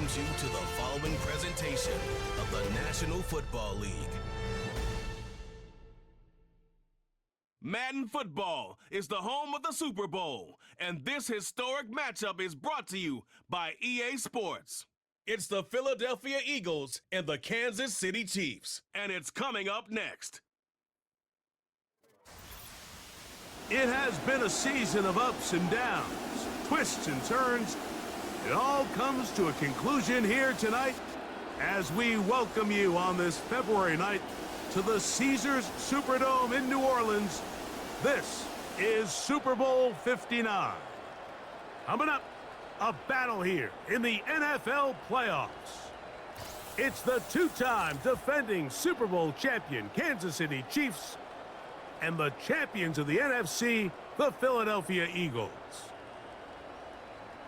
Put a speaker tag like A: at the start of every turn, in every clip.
A: welcomes you to the following presentation of the National Football League. Madden Football is the home of the Super Bowl, and this historic matchup is brought to you by EA Sports. It's the Philadelphia Eagles and the Kansas City Chiefs, and it's coming up next.
B: It has been a season of ups and downs, twists and turns. It all comes to a conclusion here tonight as we welcome you on this February night to the Caesars Superdome in New Orleans. This is Super Bowl 59. Coming up, a battle here in the NFL playoffs. It's the two-time defending Super Bowl champion Kansas City Chiefs and the champions of the NFC, the Philadelphia Eagles.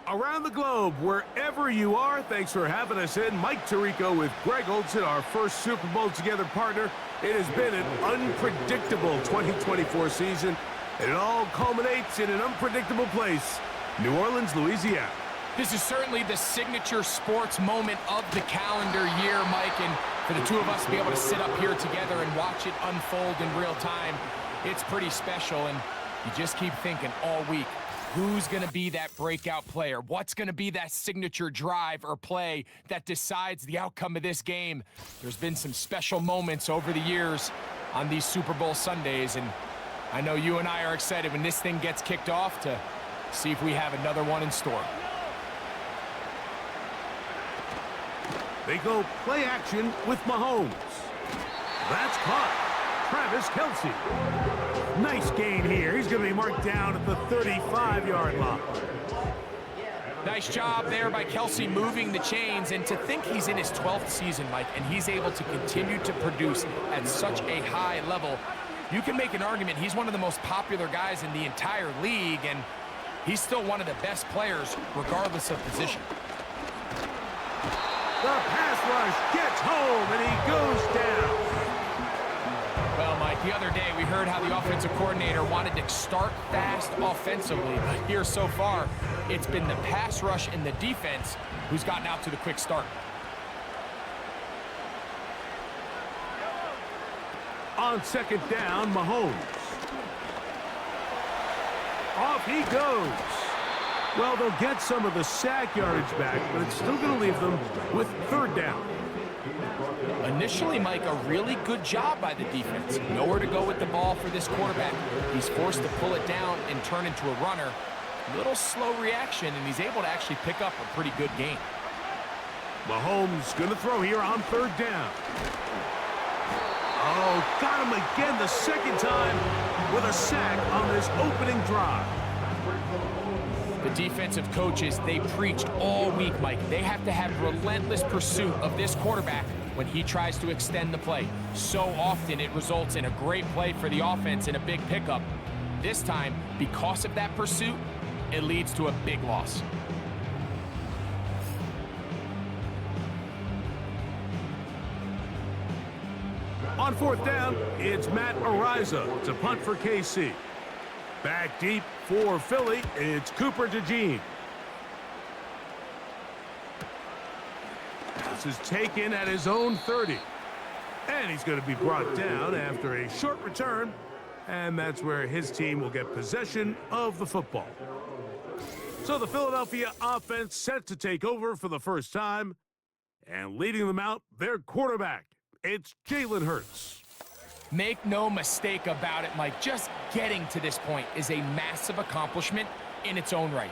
B: Around the globe, wherever you are, thanks for having us in. Mike Tirico with Greg Olson, our first Super Bowl together partner. It has been an unpredictable 2024 season, and it all culminates in an unpredictable place, New Orleans, Louisiana.
C: This is certainly the signature sports moment of the calendar year, Mike, and for the two of us to be able to sit up here together and watch it unfold in real time, it's pretty special, and you just keep thinking all week, who's going to be that breakout player? What's going to be that signature drive or play that decides the outcome of this game? There's been some special moments over the years on these Super Bowl Sundays, and I know you and I are excited when this thing gets kicked off to see if we have another one in store.
B: They go play action with Mahomes. That's caught. Travis Kelce. Nice gain here. He's going to be marked down at the 35-yard line.
C: Nice job there by Kelce moving the chains, and to think he's in his 12th season, Mike, and he's able to continue to produce at such a high level. You can make an argument he's one of the most popular guys in the entire league, and he's still one of the best players regardless of position.
B: The pass rush gets home, and he goes down.
C: Well, Mike, the other day we heard how the offensive coordinator wanted to start fast offensively, but here so far, it's been the pass rush and the defense who's gotten out to the quick start.
B: On second down, Mahomes. Off he goes. Well, they'll get some of the sack yardage back, but it's still going to leave them with third down.
C: Initially, Mike, a really good job by the defense. Nowhere to go with the ball for this quarterback. He's forced to pull it down and turn into a runner. Little slow reaction, and he's able to actually pick up a pretty good gain.
B: Mahomes going to throw here on third down. Oh, got him again the second time with a sack on this opening drive.
C: The defensive coaches, they preached all week, Mike. They have to have relentless pursuit of this quarterback when he tries to extend the play. So often it results in a great play for the offense and a big pickup. This time, because of that pursuit, it leads to a big loss.
B: On fourth down, it's Matt Araiza to punt for KC. Back deep for Philly, it's Cooper DeJean. This is taken at his own 30. And he's going to be brought down after a short return. And that's where his team will get possession of the football. So the Philadelphia offense set to take over for the first time. And leading them out, their quarterback. It's Jalen Hurts.
C: Make no mistake about it, Mike. Just getting to this point is a massive accomplishment in its own right.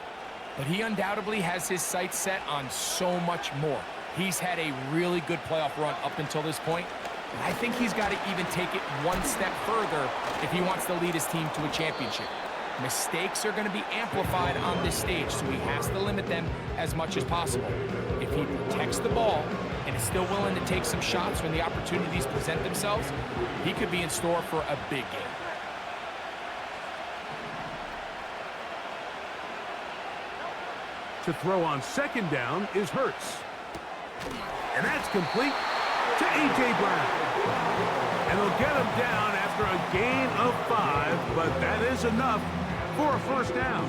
C: But he undoubtedly has his sights set on so much more. He's had a really good playoff run up until this point. And I think he's got to even take it one step further if he wants to lead his team to a championship. Mistakes are going to be amplified on this stage, so he has to limit them as much as possible. If he protects the ball and is still willing to take some shots when the opportunities present themselves, he could be in store for a big game.
B: To throw on second down is Hurts. And that's complete to A.J. Brown. And they'll get him down after a gain of 5, but that is enough for a first down.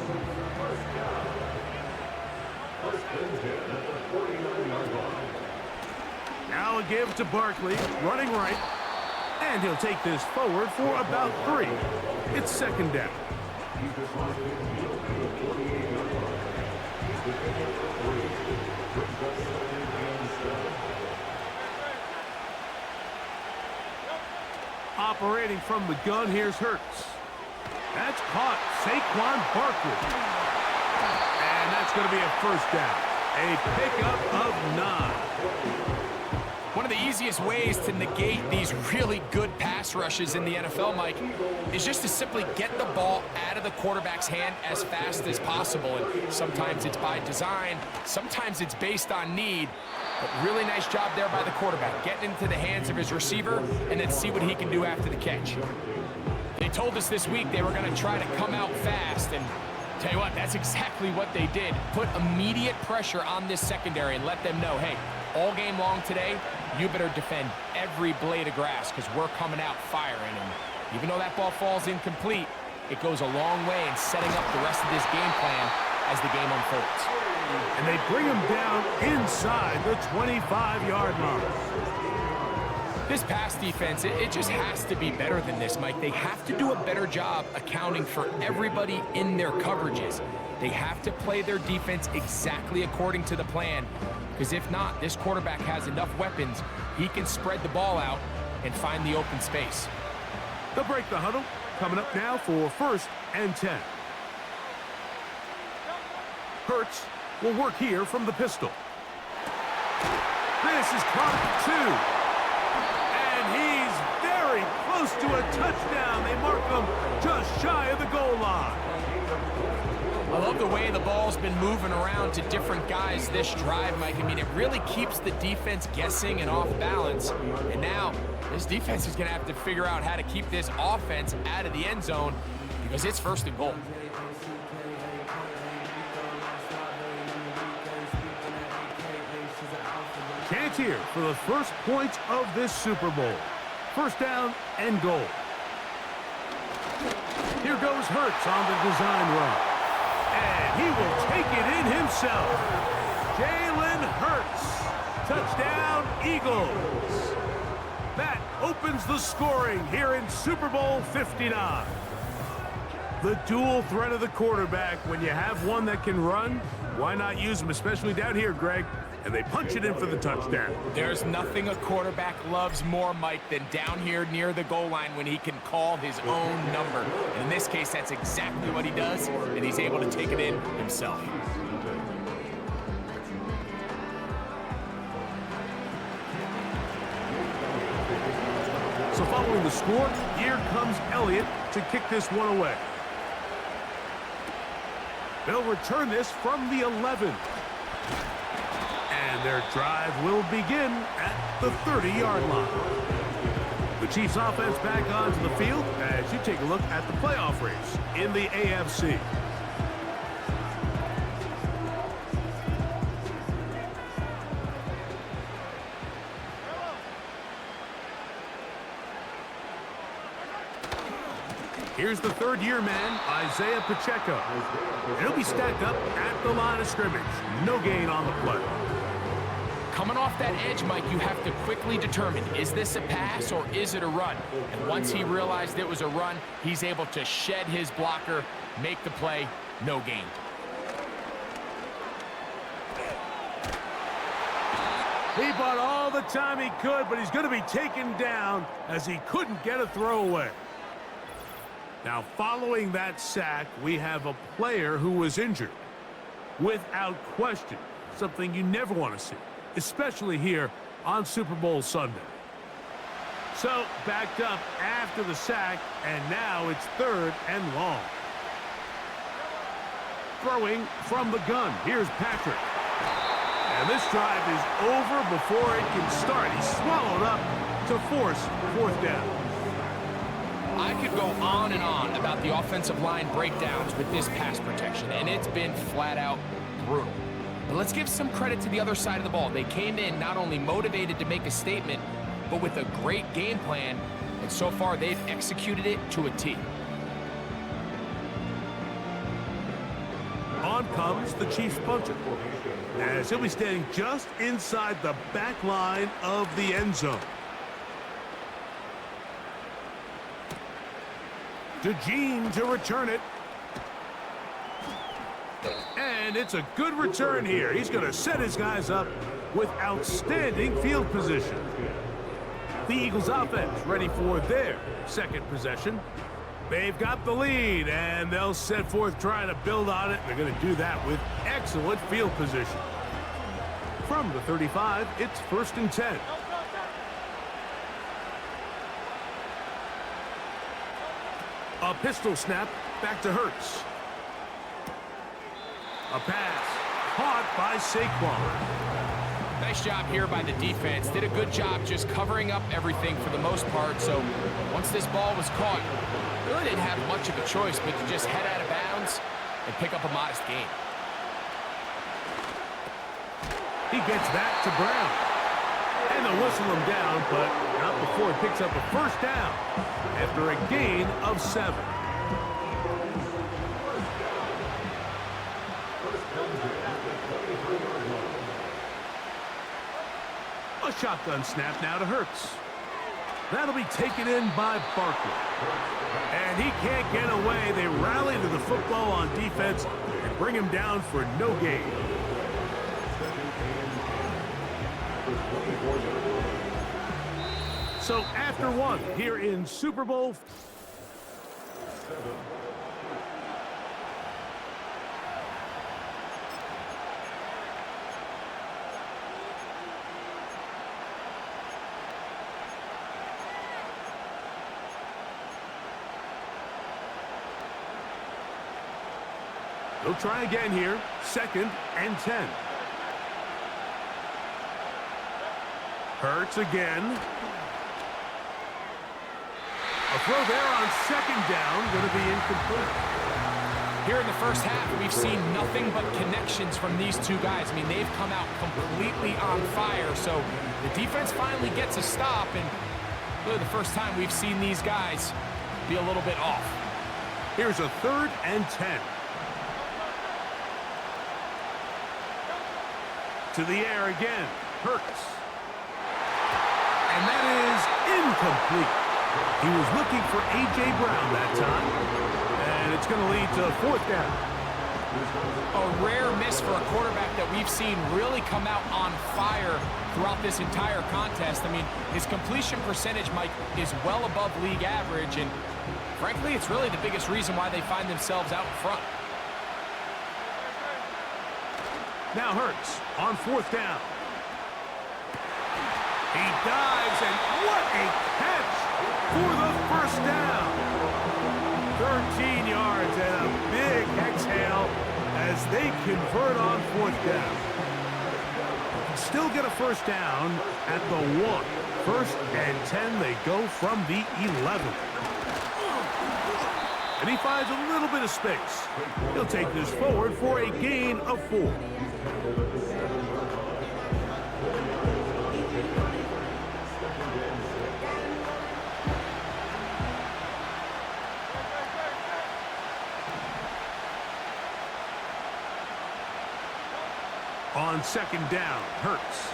B: Now a give to Barkley, running right. And he'll take this forward for about 3. It's second down. Operating from the gun, here's Hurts. That's caught. Saquon Barkley. And that's going to be a first down. A pickup of 9.
C: One of the easiest ways to negate these really good pass rushes in the NFL, Mike, is just to simply get the ball out of the quarterback's hand as fast as possible. And sometimes it's by design, sometimes it's based on need. But really nice job there by the quarterback, getting into the hands of his receiver and then see what he can do after the catch. They told us this week they were going to try to come out fast, and tell you what, that's exactly what they did. Put immediate pressure on this secondary and let them know, hey, all game long today, you better defend every blade of grass because we're coming out firing. And even though that ball falls incomplete, it goes a long way in setting up the rest of this game plan as the game unfolds.
B: And they bring him down inside the 25-yard line.
C: This pass defense, it just has to be better than this, Mike. They have to do a better job accounting for everybody in their coverages. They have to play their defense exactly according to the plan, because if not, this quarterback has enough weapons, he can spread the ball out and find the open space.
B: They'll break the huddle. Coming up now for 1st and 10. Hurts will work here from the pistol. This is caught 2. And he's very close to a touchdown. They mark him just shy of the goal line.
C: I love the way the ball's been moving around to different guys this drive, Mike. I mean, it really keeps the defense guessing and off balance. And now, this defense is going to have to figure out how to keep this offense out of the end zone because it's 1st and goal.
B: Chance here for the first points of this Super Bowl. 1st down and goal. Here goes Hurts on the design run. And he will take it in himself. Jalen Hurts. Touchdown, Eagles. That opens the scoring here in Super Bowl 59. The dual threat of the quarterback. When you have one that can run, why not use him, especially down here, Greg? And they punch it in for the touchdown.
C: There's nothing a quarterback loves more, Mike, than down here near the goal line when he can call his own number. And in this case, that's exactly what he does, and he's able to take it in himself.
B: So following the score, here comes Elliott to kick this one away. They'll return this from the 11. And their drive will begin at the 30-yard line. The Chiefs offense back onto the field as you take a look at the playoff race in the AFC. Here's the third-year man, Isaiah Pacheco. He'll be stacked up at the line of scrimmage. No gain on the play.
C: Coming off that edge, Mike, you have to quickly determine, is this a pass or is it a run? And once he realized it was a run, he's able to shed his blocker, make the play, no gain.
B: He bought all the time he could, but he's going to be taken down as he couldn't get a throwaway. Now, following that sack, we have a player who was injured. Without question, something you never want to see, especially here on Super Bowl Sunday. So, backed up after the sack, and now it's 3rd and long. Throwing from the gun, here's Patrick. And this drive is over before it can start. He's swallowed up to force 4th down.
C: I could go on and on about the offensive line breakdowns with this pass protection, and it's been flat out brutal. But let's give some credit to the other side of the ball. They came in not only motivated to make a statement, but with a great game plan, and so far they've executed it to a T.
B: On comes the Chiefs punter, as he'll be standing just inside the back line of the end zone. DeJean to return it. And it's a good return here. He's going to set his guys up with outstanding field position. The Eagles offense ready for their second possession. They've got the lead, and they'll set forth trying to build on it. They're going to do that with excellent field position. From the 35, it's 1st and 10. A pistol snap back to Hurts. A pass caught by Saquon.
C: Nice job here by the defense. Did a good job just covering up everything for the most part. So once this ball was caught, really didn't have much of a choice but to just head out of bounds and pick up a modest gain.
B: He gets that to Brown. And they'll whistle him down, but not before he picks up a first down after a gain of 7. A shotgun snap now to Hurts. That'll be taken in by Barkley. And he can't get away. They rally to the football on defense and bring him down for no gain. So after one here in Super Bowl. They'll try again here. 2nd and 10. Hurts again. A throw there on 2nd down, going to be incomplete.
C: Here in the first half, we've seen nothing but connections from these two guys. I mean, they've come out completely on fire. So the defense finally gets a stop, and really the first time we've seen these guys be a little bit off.
B: Here's a 3rd and 10. To the air again. Hurts. And that is incomplete. He was looking for A.J. Brown that time. And it's going to lead to 4th down.
C: A rare miss for a quarterback that we've seen really come out on fire throughout this entire contest. I mean, his completion percentage, Mike, is well above league average. And frankly, it's really the biggest reason why they find themselves out in front.
B: Now Hurts on 4th down. He dives, and what a catch for the first down. 13 yards and a big exhale as they convert on 4th down. Still get a first down at the 1. 1st and 10, they go from the 11. And he finds a little bit of space. He'll take this forward for a gain of 4. On 2nd down, Hurts.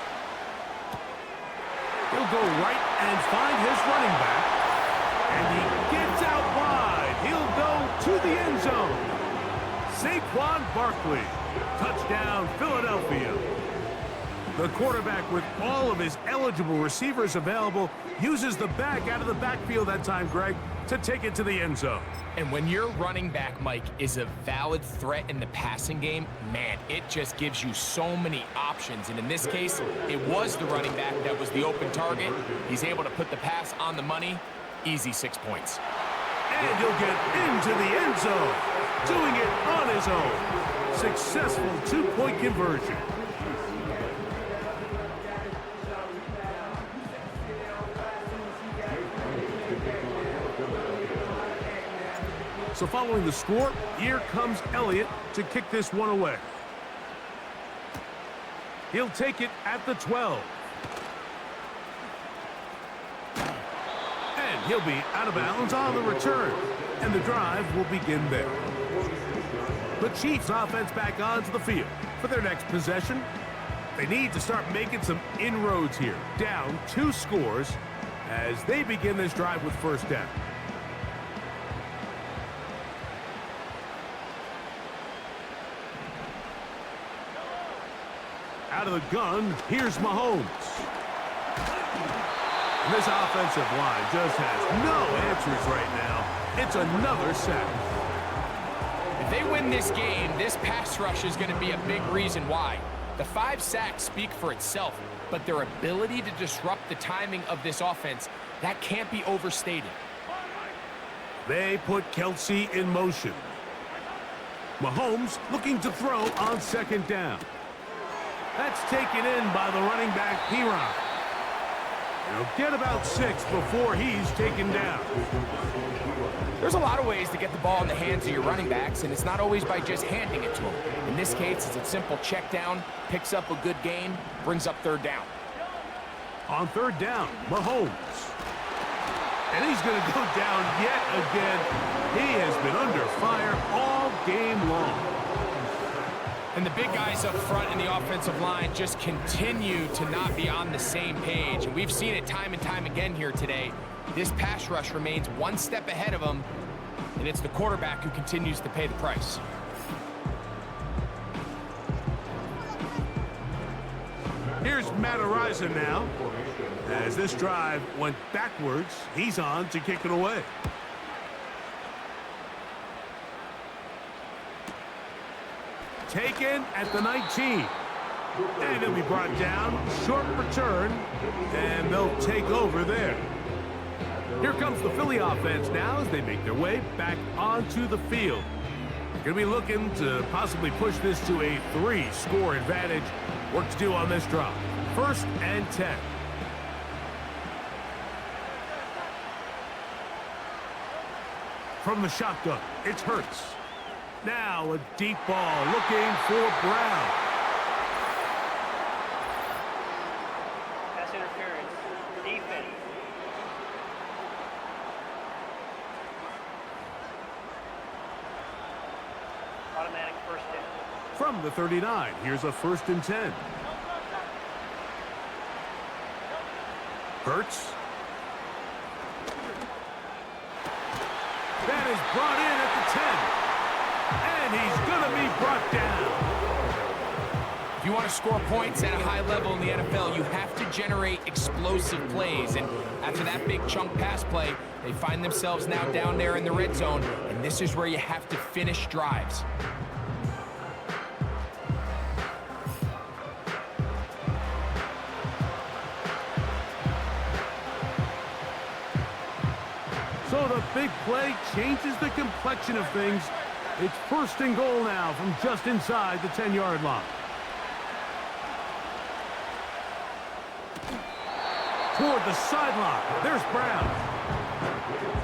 B: He'll go right and find his running back. And he gets out wide. He'll go to the end zone. Saquon Barkley. Touchdown, Philadelphia. The quarterback, with all of his eligible receivers available, uses the back out of the backfield that time, Greg, to take it to the end zone.
C: And when your running back, Mike, is a valid threat in the passing game, man, it just gives you so many options. And in this case, it was the running back that was the open target. He's able to put the pass on the money. Easy 6 points.
B: And he'll get into the end zone, doing it on his own. Successful 2-point conversion. So following the score, here comes Elliott to kick this one away. He'll take it at the 12. And he'll be out of bounds on the return. And the drive will begin there. The Chiefs offense back onto the field for their next possession. They need to start making some inroads here. Down 2 scores as they begin this drive with first down. Out of the gun, here's Mahomes. And this offensive line just has no answers right now. It's another sack.
C: If they win this game, this pass rush is going to be a big reason why. The 5 sacks speak for itself, but their ability to disrupt the timing of this offense, that can't be overstated.
B: They put Kelsey in motion. Mahomes looking to throw on second down. That's taken in by the running back, P-Ron. He'll get about 6 before he's taken down.
C: There's a lot of ways to get the ball in the hands of your running backs, and it's not always by just handing it to them. In this case, it's a simple check down, picks up a good gain, brings up third down.
B: On third down, Mahomes. And he's going to go down yet again. He has been under fire all game long.
C: And the big guys up front in the offensive line just continue to not be on the same page. And we've seen it time and time again here today. This pass rush remains one step ahead of them, and it's the quarterback who continues to pay the price.
B: Here's Matt Araiza now. As this drive went backwards, he's on to kick it away. Taken at the 19. And he'll be brought down. Short return. And they'll take over there. Here comes the Philly offense now as they make their way back onto the field. They're going to be looking to possibly push this to a 3-score advantage. Work to do on this drive. 1st and 10. From the shotgun, it's Hurts. Now a deep ball looking for Brown.
D: Pass interference. Defense. Automatic first down.
B: From the 39, here's a 1st and 10. Hurts. That is brought in at the 10. And he's going to be brought down.
C: If you want to score points at a high level in the NFL, you have to generate explosive plays. And after that big chunk pass play, they find themselves now down there in the red zone. And this is where you have to finish drives.
B: So the big play changes the complexion of things. It's 1st and goal now from just inside the 10-yard line. Toward the sideline. There's Brown.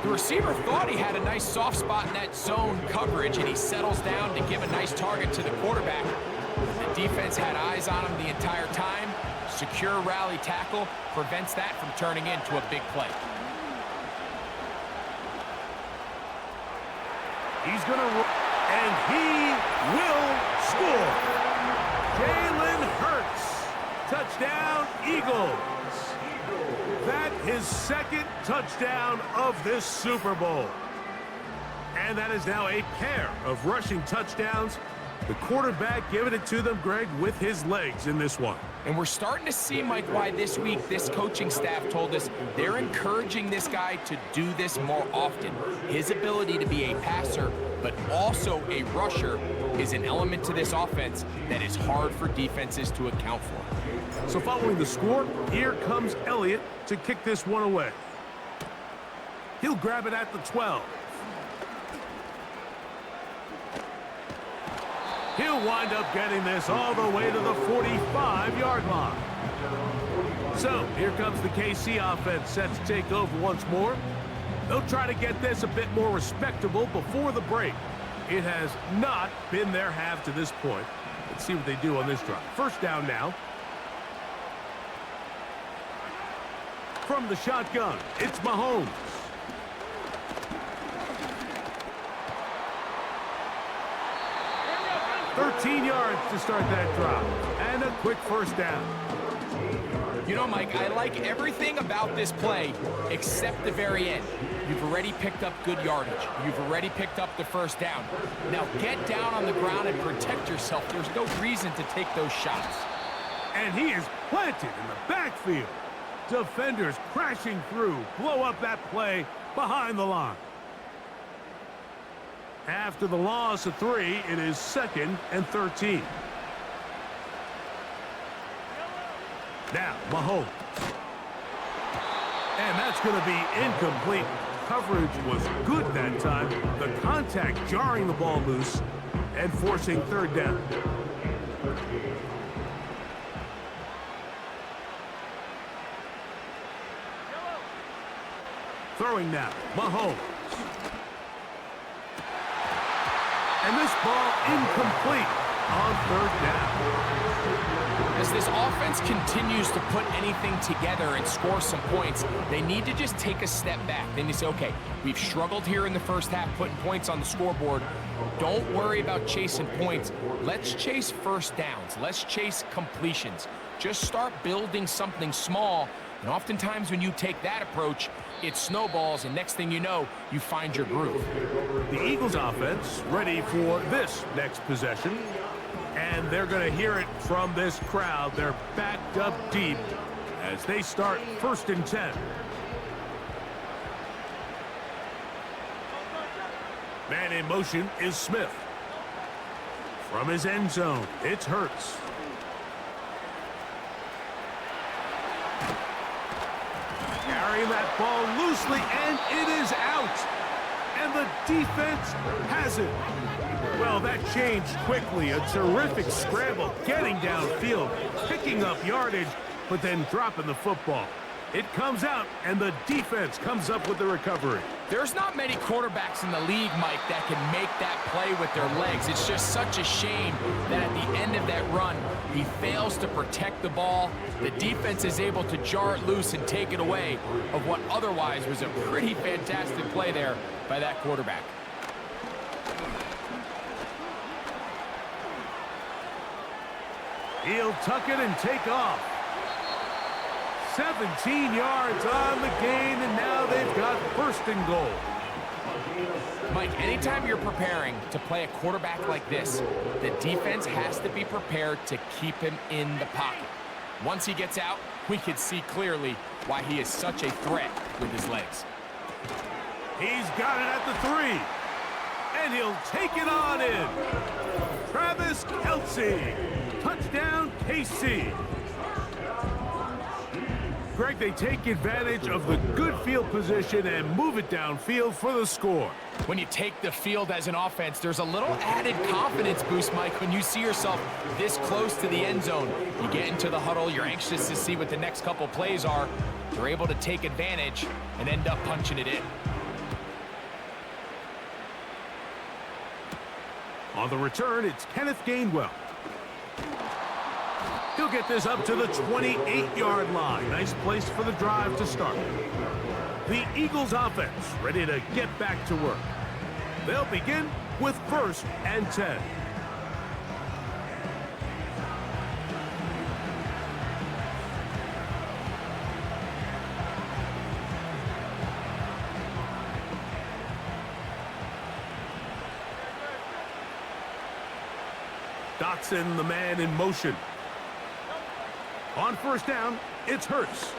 C: The receiver thought he had a nice soft spot in that zone coverage, and he settles down to give a nice target to the quarterback. The defense had eyes on him the entire time. Secure rally tackle prevents that from turning into a big play.
B: He's going to roll, and he will score. Jalen Hurts. Touchdown, Eagles. That his 2nd touchdown of this Super Bowl. And that is now a pair of rushing touchdowns. The quarterback giving it to them, Greg, with his legs in this one.
C: And we're starting to see, Mike, why this week this coaching staff told us they're encouraging this guy to do this more often. His ability to be a passer, but also a rusher, is an element to this offense that is hard for defenses to account for.
B: So following the score, here comes Elliott to kick this one away. He'll grab it at the 12. He'll wind up getting this all the way to the 45-yard line. So here comes the KC offense set to take over once more. They'll try to get this a bit more respectable before the break. It has not been their half to this point. Let's see what they do on this drive. 1st down now. From the shotgun, it's Mahomes. 13 yards to start that drive. And a quick first down.
C: You know, Mike, I like everything about this play except the very end. You've already picked up good yardage. You've already picked up the first down. Now get down on the ground and protect yourself. There's no reason to take those shots.
B: And he is planted in the backfield. Defenders crashing through, blow up that play behind the line. After the loss of 3, it is 2nd and 13. Now, Mahomes. And that's going to be incomplete. Coverage was good that time. The contact jarring the ball loose and forcing 3rd down. Throwing now, Mahomes. And this ball incomplete on 3rd down.
C: As this offense continues to put anything together and score some points, they need to just take a step back. Then you say, okay, we've struggled here in the first half putting points on the scoreboard. Don't worry about chasing points. Let's chase first downs. Let's chase completions. Just start building something small. And oftentimes when you take that approach, it snowballs, and next thing you know, you find your groove.
B: The Eagles offense ready for this next possession. And they're going to hear it from this crowd. They're backed up deep as they start 1st and 10. Man in motion is Smith. From his end zone, it's Hurts. Carrying that ball loosely, and it is out. And the defense has it. Well, that changed quickly. A terrific scramble, getting downfield, picking up yardage, but then dropping the football. It comes out, and the defense comes up with the recovery.
C: There's not many quarterbacks in the league, Mike, that can make that play with their legs. It's just such a shame that at the end of that run, he fails to protect the ball. The defense is able to jar it loose and take it away of what otherwise was a pretty fantastic play there by that quarterback.
B: He'll tuck it and take off. 17 yards on the gain, and now they've got 1st and goal.
C: Mike, anytime you're preparing to play a quarterback like this, the defense has to be prepared to keep him in the pocket. Once he gets out, we can see clearly why he is such a threat with his legs.
B: He's got it at the 3, and he'll take it on in. Travis Kelce, touchdown KC. Greg, they take advantage of the good field position and move it downfield for the score.
C: When you take the field as an offense, there's a little added confidence boost, Mike, when you see yourself this close to the end zone. You get into the huddle, you're anxious to see what the next couple plays are. You're able to take advantage and end up punching it in.
B: On the return, it's Kenneth Gainwell. He'll get this up to the 28-yard line. Nice place for the drive to start. The Eagles offense ready to get back to work. They'll begin with 1st and 10. Dotson, the man in motion. On 1st down, it's Hurts.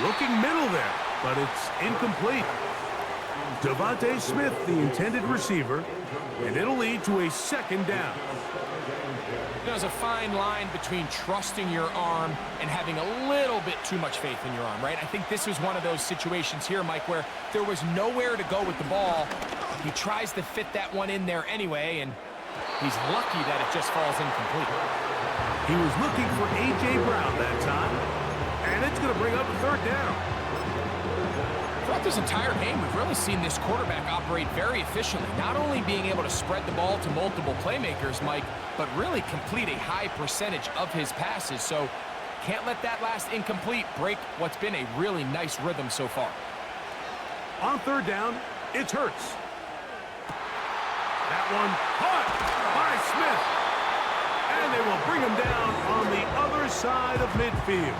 B: Looking middle there, but it's incomplete. Devontae Smith, the intended receiver, and it'll lead to a 2nd down.
C: There's a fine line between trusting your arm and having a little bit too much faith in your arm, right? I think this was one of those situations here, Mike, where there was nowhere to go with the ball. He tries to fit that one in there anyway, and he's lucky that it just falls incomplete.
B: He was looking for A.J. Brown that time, and it's going to bring up a 3rd down.
C: Throughout this entire game, we've really seen this quarterback operate very efficiently, not only being able to spread the ball to multiple playmakers, Mike, but really complete a high percentage of his passes. So can't let that last incomplete break what's been a really nice rhythm so far.
B: On 3rd down, it's Hurts. That one caught by bring him down on the other side of midfield.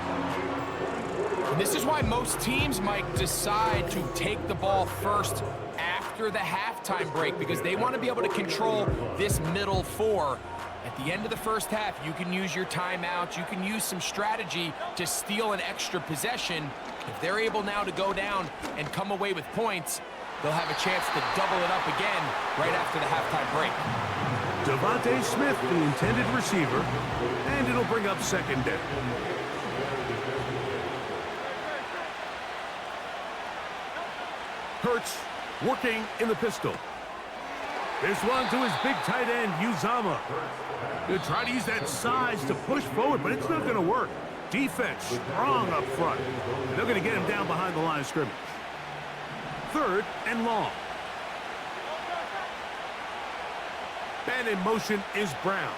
C: And this is why most teams, Mike, decide to take the ball first after the halftime break, because they want to be able to control this middle four. At the end of the first half, you can use your timeouts, you can use some strategy to steal an extra possession. If they're able now to go down and come away with points, they'll have a chance to double it up again right after the halftime break.
B: Devontae Smith, the intended receiver, and it'll bring up second down. Hurts working in the pistol. This one to his big tight end, Uzama. He'll try to use that size to push forward, but it's not going to work. Defense strong up front. They're going to get him down behind the line of scrimmage. Third and long. Man in motion is Brown.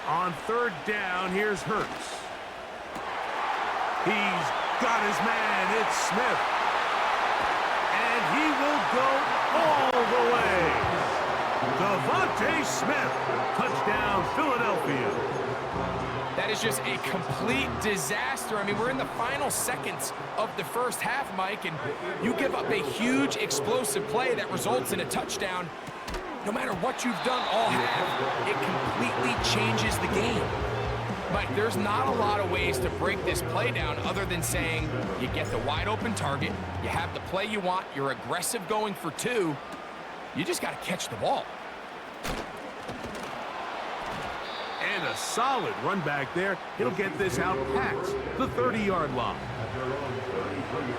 B: On third down, here's Hurts. He's got his man. It's Smith. And he will go all the way. Devontae Smith. Touchdown, Philadelphia.
C: That is just a complete disaster. I mean, we're in the final seconds of the first half, Mike, and you give up a huge explosive play that results in a touchdown. No matter what you've done all half, it completely changes the game. Mike, there's not a lot of ways to break this play down other than saying you get the wide open target, you have the play you want, you're aggressive going for two, you just got to catch the ball.
B: And a solid run back there. He'll get this out past the 30-yard line.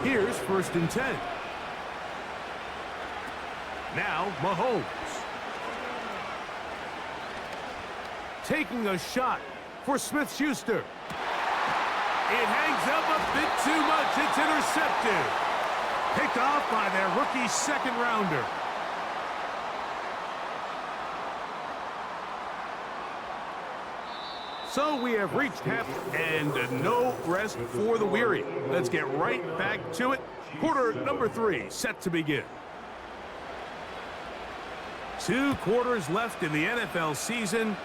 B: Here's first and 10. Now Mahomes. Taking a shot for Smith-Schuster. It hangs up a bit too much. It's intercepted. Picked off by their rookie second-rounder. So we have reached half, and no rest for the weary. Let's get right back to it. Quarter number 3 set to begin. 2 quarters left in the NFL season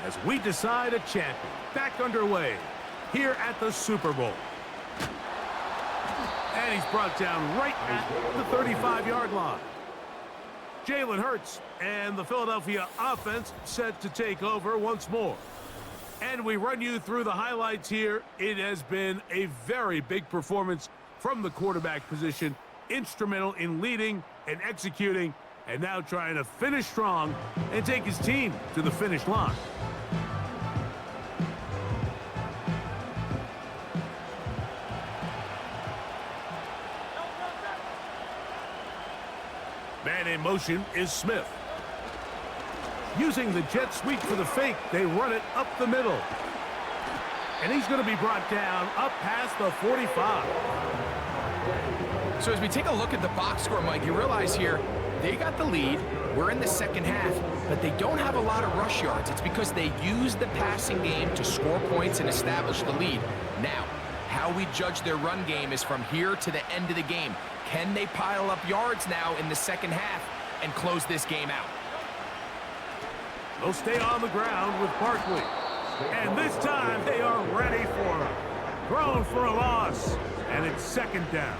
B: as we decide a champion. Back underway here at the Super Bowl. And he's brought down right at the 35-yard line. Jalen Hurts and the Philadelphia offense set to take over once more. And we run you through the highlights here. It has been a very big performance from the quarterback position. Instrumental in leading and executing, and now trying to finish strong and take his team to the finish line. Man in motion is Smith. Using the jet sweep for the fake, they run it up the middle. And he's going to be brought down up past the 45.
C: So as we take a look at the box score, Mike, you realize here, they got the lead. We're in the second half, but they don't have a lot of rush yards. It's because they use the passing game to score points and establish the lead. Now, how we judge their run game is from here to the end of the game. Can they pile up yards now in the second half and close this game out?
B: They'll stay on the ground with Barkley. And this time they are ready for him. Thrown for a loss. And it's second down.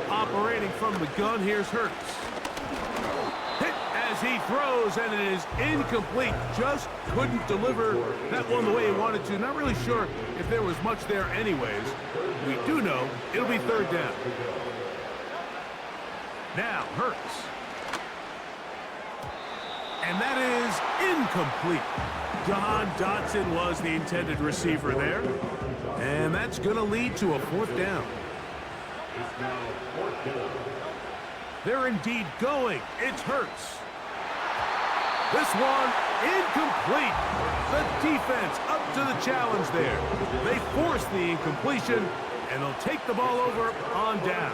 B: Operating from the gun, here's Hurts. Hit as he throws, and it is incomplete. Just couldn't deliver that one the way he wanted to. Not really sure if there was much there anyways. We do know it'll be third down. Now Hurts. And that is incomplete. John Dotson was the intended receiver there. And that's going to lead to a fourth down. They're indeed going. It's Hurts. This one incomplete. The defense up to the challenge there. They force the incompletion, and they'll take the ball over on down.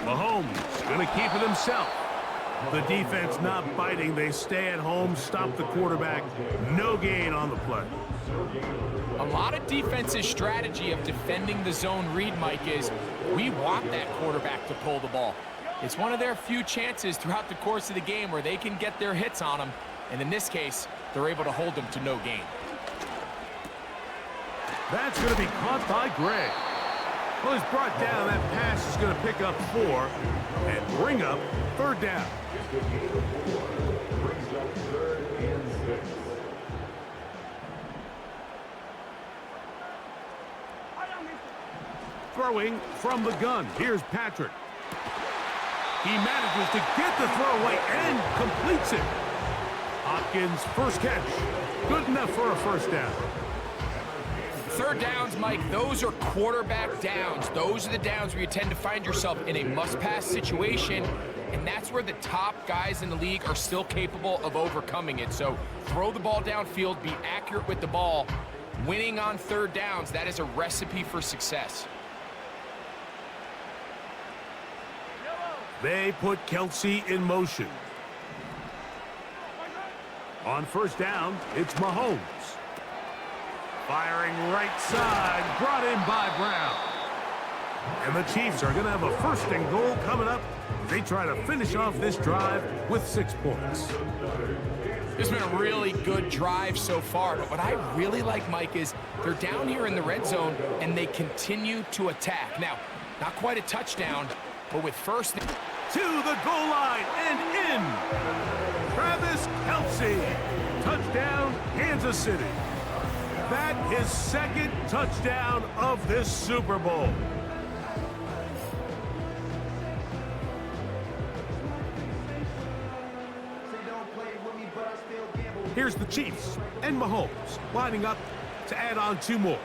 B: Mahomes going to keep it himself. The defense not biting. They stay at home, stop the quarterback. No gain on the play.
C: A lot of defense's strategy of defending the zone read, Mike, is we want that quarterback to pull the ball. It's one of their few chances throughout the course of the game where they can get their hits on them, and in this case, they're able to hold them to no gain.
B: That's going to be caught by Gray. Well, he's brought down. That pass is going to pick up 4 and bring up 3rd down. Throwing from the gun. Here's Patrick. He manages to get the throw away and completes it. Hopkins' first catch. Good enough for a 1st down.
C: 3rd downs, Mike, those are quarterback downs. Those are the downs where you tend to find yourself in a must-pass situation, and that's where the top guys in the league are still capable of overcoming it. So throw the ball downfield, be accurate with the ball. Winning on 3rd downs, that is a recipe for success.
B: They put Kelsey in motion. On 1st down, it's Mahomes. Firing right side, brought in by Brown. And the Chiefs are going to have a 1st and goal coming up. They try to finish off this drive with 6 points.
C: This has been a really good drive so far, but what I really like, Mike, is they're down here in the red zone, and they continue to attack. Now, not quite a touchdown, but with 1st...
B: To the goal line and in. Travis Kelsey. Touchdown, Kansas City. That is 2nd touchdown of this Super Bowl. Here's the Chiefs and Mahomes lining up to add on 2 more.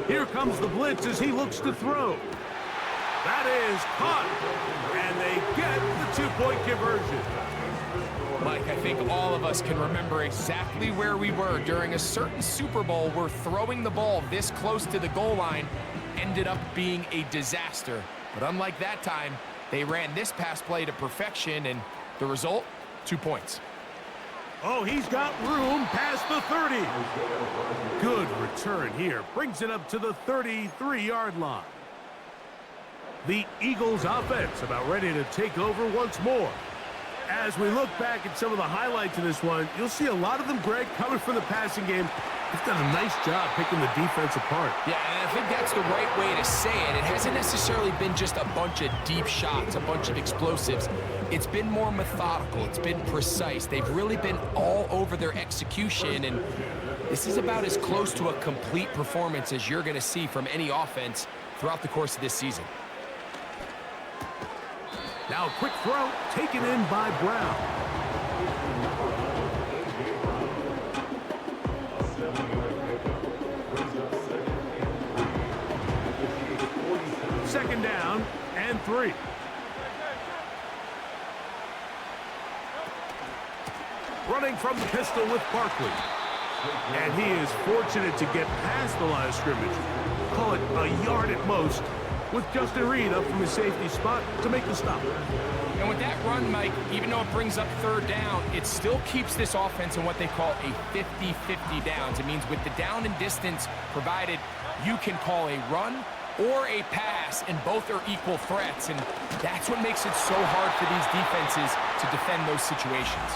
B: Here comes the blitz as he looks to throw. That is caught, and they get the 2-point conversion.
C: Mike, I think all of us can remember exactly where we were during a certain Super Bowl where throwing the ball this close to the goal line ended up being a disaster. But unlike that time, they ran this pass play to perfection, and the result, 2 points.
B: Oh, he's got room past the 30. Good return here. Brings it up to the 33-yard line. The Eagles offense about ready to take over once more. As we look back at some of the highlights of this one, you'll see a lot of them, Greg, coming from the passing game. He's done a nice job picking the defense apart.
C: Yeah, and I think that's the right way to say it. It hasn't necessarily been just a bunch of deep shots, a bunch of explosives. It's been more methodical. It's been precise. They've really been all over their execution, and this is about as close to a complete performance as you're going to see from any offense throughout the course of this season.
B: Now a quick throw taken in by Brown. Second down and 3. Running from the pistol with Barkley. And he is fortunate to get past the line of scrimmage. Call it a yard at most, with Justin Reed up from his safety spot to make the stop.
C: And with that run, Mike, even though it brings up 3rd down, it still keeps this offense in what they call a 50-50 downs. It means with the down and distance provided, you can call a run or a pass, and both are equal threats, and that's what makes it so hard for these defenses to defend those situations.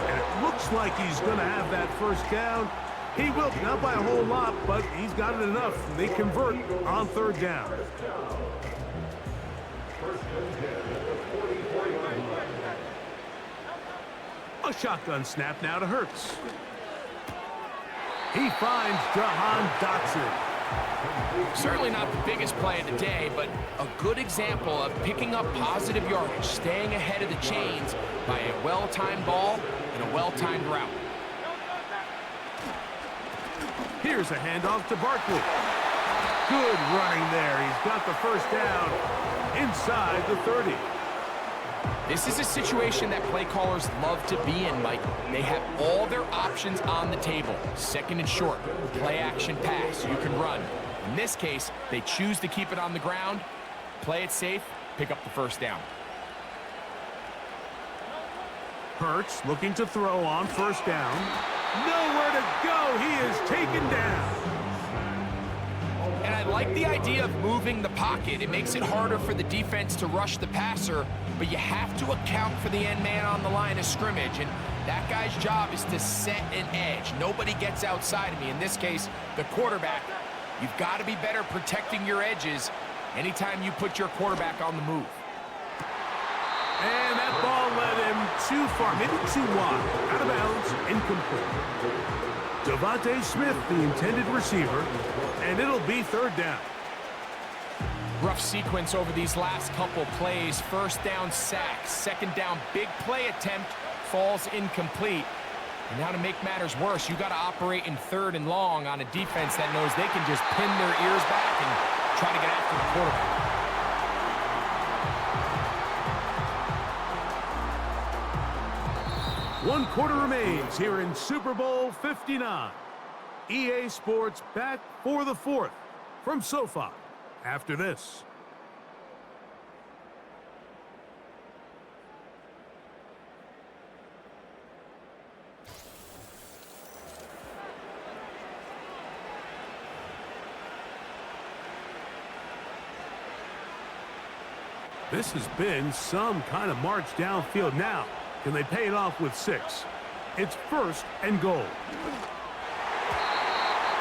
B: And it looks like he's going to have that 1st down. He will, not by a whole lot, but he's got it enough. They convert on 3rd down. A shotgun snap now to Hurts. He finds Jahan Dotson.
C: Certainly not the biggest play of the day, but a good example of picking up positive yardage, staying ahead of the chains by a well-timed ball and a well-timed route.
B: Here's a handoff to Barkley. Good running there. He's got the 1st down inside the 30.
C: This is a situation that play callers love to be in, Mike. They have all their options on the table. 2nd and short, play action pass, you can run. In this case, they choose to keep it on the ground, play it safe, pick up the 1st down.
B: Hurts looking to throw on 1st down. Nowhere to go. He is taken down.
C: And I like the idea of moving the pocket. It makes it harder for the defense to rush the passer, but you have to account for the end man on the line of scrimmage, and that guy's job is to set an edge. Nobody gets outside of me. In this case, the quarterback. You've got to be better protecting your edges anytime you put your quarterback on the move.
B: And that ball led him too far, maybe too wide. Out of bounds, incomplete. Devontae Smith, the intended receiver, and it'll be third down.
C: Rough sequence over these last couple plays. First down sack, second down big play attempt, falls incomplete. And now to make matters worse, you got to operate in third and long on a defense that knows they can just pin their ears back and try to get after the quarterback.
B: One quarter remains here in Super Bowl 59. EA Sports back for the fourth from SoFi after this. This has been some kind of march downfield now. Can they pay it off with 6? It's first and goal.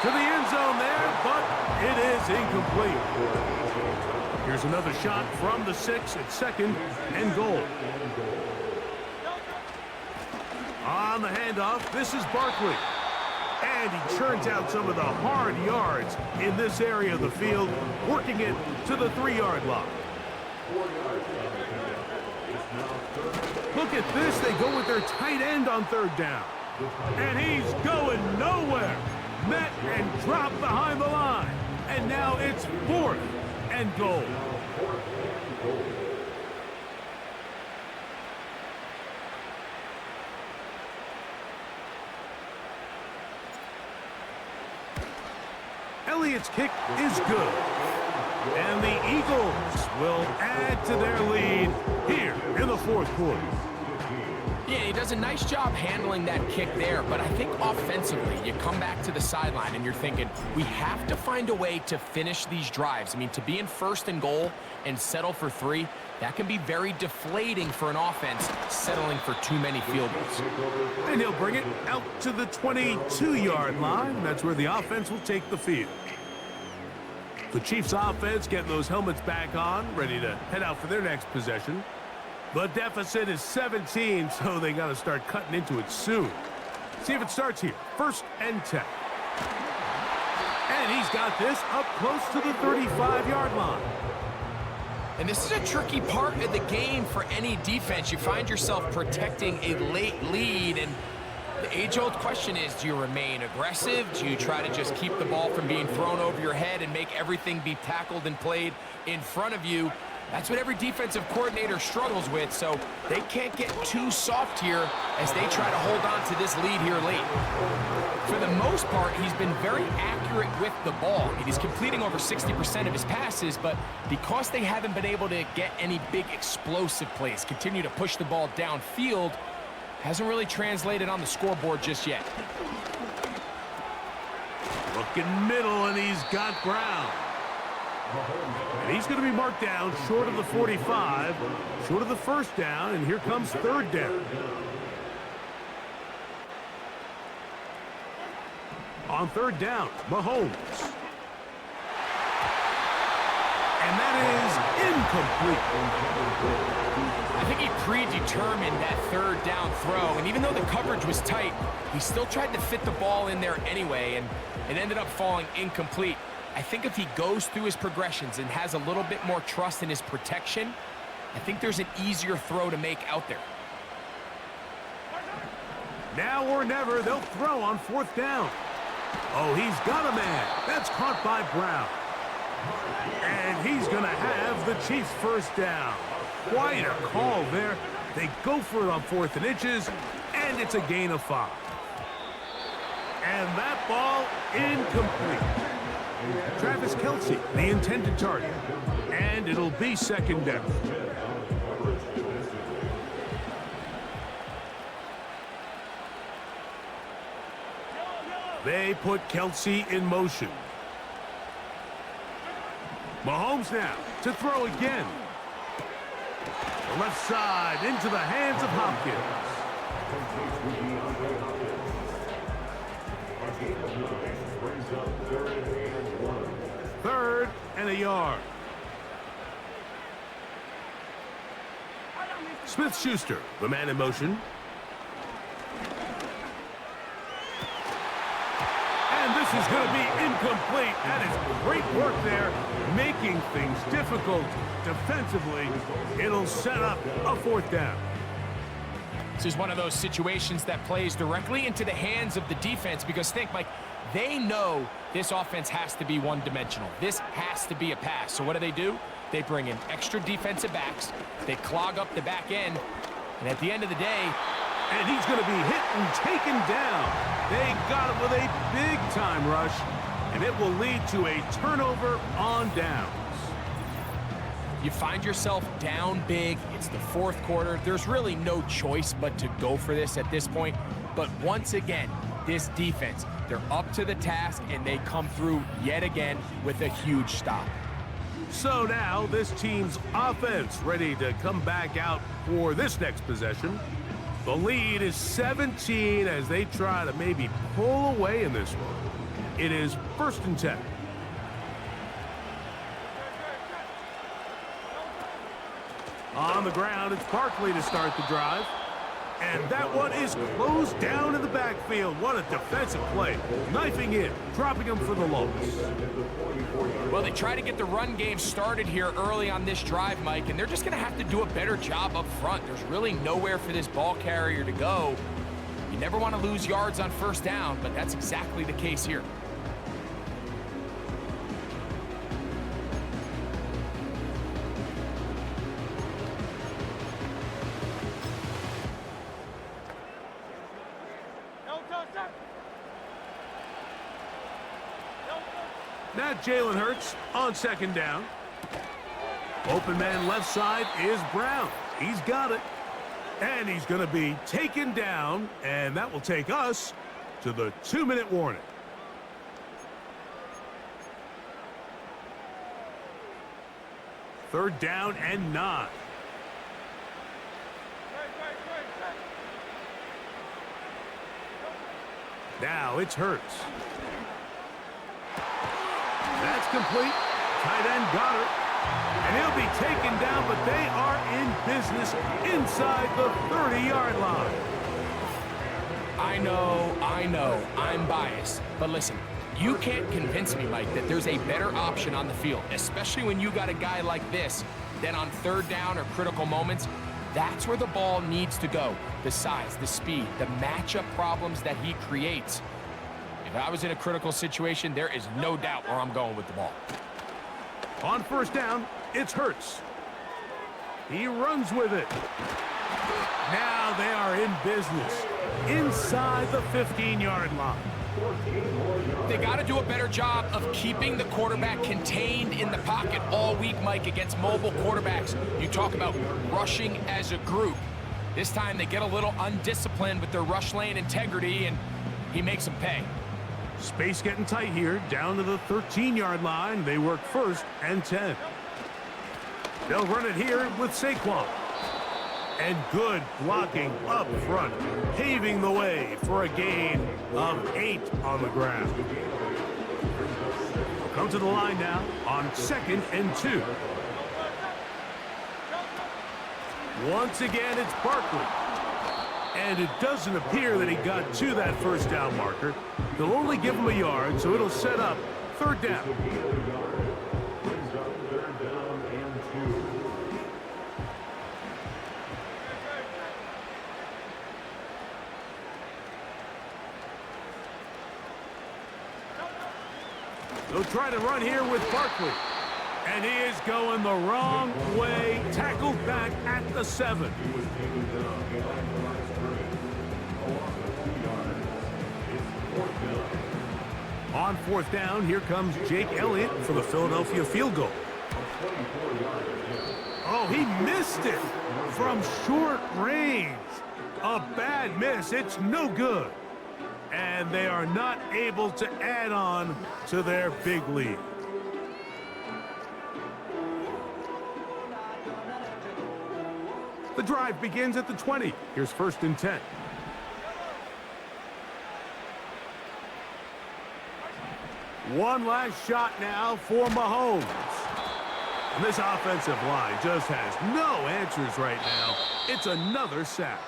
B: To the end zone there, but it is incomplete. Here's another shot from the 6 at second and goal. On the handoff, this is Barkley. And he churns out some of the hard yards in this area of the field, working it to the 3-yard line. Look at this. They go with their tight end on third down. And he's going nowhere. Met and dropped behind the line. And now it's fourth and goal. Elliott's kick is good. And the Eagles will add to their lead here in the fourth quarter.
C: Yeah, he does a nice job handling that kick there, but I think offensively, you come back to the sideline and you're thinking, we have to find a way to finish these drives. I mean, to be in first and goal and settle for 3, that can be very deflating for an offense settling for too many field goals.
B: And he'll bring it out to the 22-yard line. That's where the offense will take the field. The Chiefs offense getting those helmets back on, ready to head out for their next possession. The deficit is 17, so they got to start cutting into it soon. See if it starts here. First and 10. And he's got this up close to the 35-yard line.
C: And this is a tricky part of the game for any defense. You find yourself protecting a late lead, and the age-old question is, do you remain aggressive? Do you try to just keep the ball from being thrown over your head and make everything be tackled and played in front of you? That's what every defensive coordinator struggles with, so they can't get too soft here as they try to hold on to this lead here late. For the most part, he's been very accurate with the ball. He's completing over 60% of his passes, but because they haven't been able to get any big explosive plays, continue to push the ball downfield, hasn't really translated on the scoreboard just yet.
B: Looking middle, and he's got Brown. And he's going to be marked down short of the 45, short of the first down, and here comes third down. On third down, Mahomes. And that is incomplete.
C: I think he predetermined that third down throw, and even though the coverage was tight, he still tried to fit the ball in there anyway, and it ended up falling incomplete. I think if he goes through his progressions and has a little bit more trust in his protection, I think there's an easier throw to make out there.
B: Now or never, they'll throw on fourth down. Oh, he's got a man. That's caught by Brown. And he's going to have the Chiefs first down. Quite a call there. They go for it on 4th and inches, and it's a gain of 5. And that ball incomplete. Travis Kelce, the intended target. And it'll be second down. They put Kelsey in motion. Mahomes now to throw again. The left side into the hands of Hopkins. Third and a yard. Smith-Schuster, the man in motion. And this is going to be incomplete. That is great work there, making things difficult defensively. It'll set up a fourth down.
C: This is one of those situations that plays directly into the hands of the defense because think, Mike, they know this offense has to be one-dimensional. This has to be a pass. So what do? They bring in extra defensive backs. They clog up the back end. And at the end of the day,
B: and he's going to be hit and taken down. They got it with a big-time rush, and it will lead to a turnover on downs.
C: you find yourself down big. It's the fourth quarter. There's really no choice but to go for this at this point. But once again, this defense, they're up to the task, and they come through yet again with a huge stop.
B: So now this team's offense ready to come back out for this next possession. The lead is 17 as they try to maybe pull away in this one. It is 1st and 10. On the ground, it's Barkley to start the drive. And that one is closed down in the backfield. What a defensive play. Knifing in, dropping him for the loss.
C: Well, they try to get the run game started here early on this drive, Mike, and they're just going to have to do a better job up front. There's really nowhere for this ball carrier to go. You never want to lose yards on 1st down, but that's exactly the case here.
B: Now Jalen Hurts on 2nd down. Open man left side is Brown. He's got it. And he's going to be taken down, and that will take us to the 2-minute warning. Third down and 9. Now it's Hurts. That's complete. Tight end got it. And he'll be taken down, but they are in business inside the 30-yard line.
C: I know, I'm biased. But listen, you can't convince me, Mike, that there's a better option on the field, especially when you got a guy like this, then on 3rd down or critical moments, that's where the ball needs to go. The size, the speed, the matchup problems that he creates. If I was in a critical situation, there is no doubt where I'm going with the ball.
B: On 1st down, it's Hurts. He runs with it. Now they are in business inside the 15-yard line.
C: They got to do a better job of keeping the quarterback contained in the pocket all week, Mike, against mobile quarterbacks. You talk about rushing as a group. This time they get a little undisciplined with their rush lane integrity, and he makes them pay.
B: Space getting tight here, down to the 13-yard line. They work 1st and 10. They'll run it here with Saquon. And good blocking up front, paving the way for a gain of 8 on the ground. Come to the line now on 2nd and 2. Once again, it's Barkley. And it doesn't appear that he got to that 1st down marker. They'll only give him a yard, so it'll set up 3rd down. They'll try to run here with Barkley. And he is going the wrong way. Tackled back at the 7. On 4th down, here comes Jake Elliott for the Philadelphia field goal. Oh, he missed it from short range. A bad miss. It's no good. And and they are not able to add on to their big lead. The drive begins at the 20. Here's 1st and 10. One last shot now for Mahomes. And this offensive line just has no answers right now. It's another sack.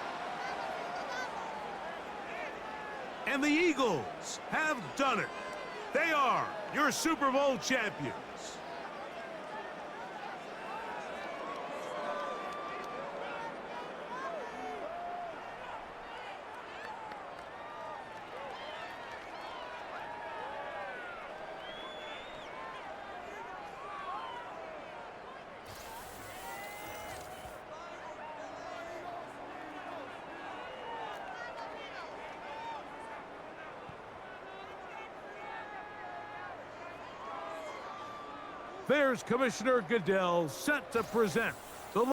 B: And the Eagles have done it. They are your Super Bowl champions. There's Commissioner Goodell set to present